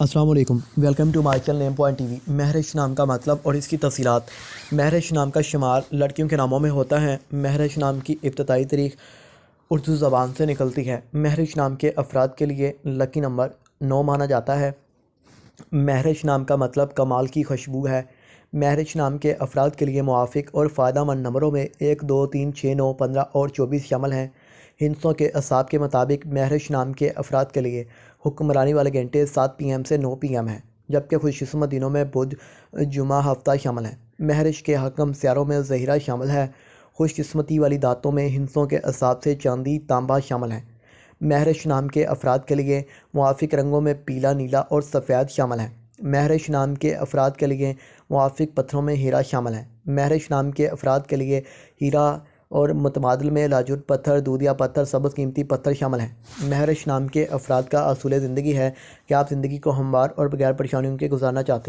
السلام علیکم، welcome to my channel name point T V. Mehrish نام کا مطلب اور اس کی تفصیلات۔ مہرش نام کا شمار لڑکیوں کے ناموں میں ہوتا ہے۔ مہرش نام کی ابتدائی تاریخ اردو زبان سے نکلتی ہے۔ مہرش نام کے افراد کے لیے لکی نمبر 9 مانا جاتا ہے۔ مہرش نام کا مطلب کمال کی خوشبو ہے۔ مہرش نام کے افراد کے لیے موافق اور فائدہ مند نمبروں میں 1، 2، 3، 6، 9، 15 اور 24 شامل ہیں۔ ہندسوں کے اعصاب کے مطابق مہرش نام کے افراد کے لیے حکمرانی والے گھنٹے 7 PM سے 9 PM ہیں، جبکہ خوش قسمت دنوں میں بدھ، جمعہ، ہفتہ شامل ہیں۔ مہرش کے حکم سیاروں میں زہرہ شامل ہے۔ خوش قسمتی والی دھاتوں میں ہندسوں کے اعصاب سے چاندی، تانبا شامل ہیں۔ مہرش نام کے افراد کے لیے موافق رنگوں میں پیلا، نیلا اور سفید شامل ہیں۔ مہرش نام کے افراد کے لیے موافق پتھروں میں ہیرا شامل ہے۔ مہرش نام کے افراد کے لیے ہیرا اور متبادل میں لاجورد پتھر، دودھیا پتھر، سبز قیمتی پتھر شامل ہیں۔ مہرش نام کے افراد کا اصول زندگی ہے کہ آپ زندگی کو ہموار اور بغیر پریشانیوں کے گزارنا چاہتے ہیں۔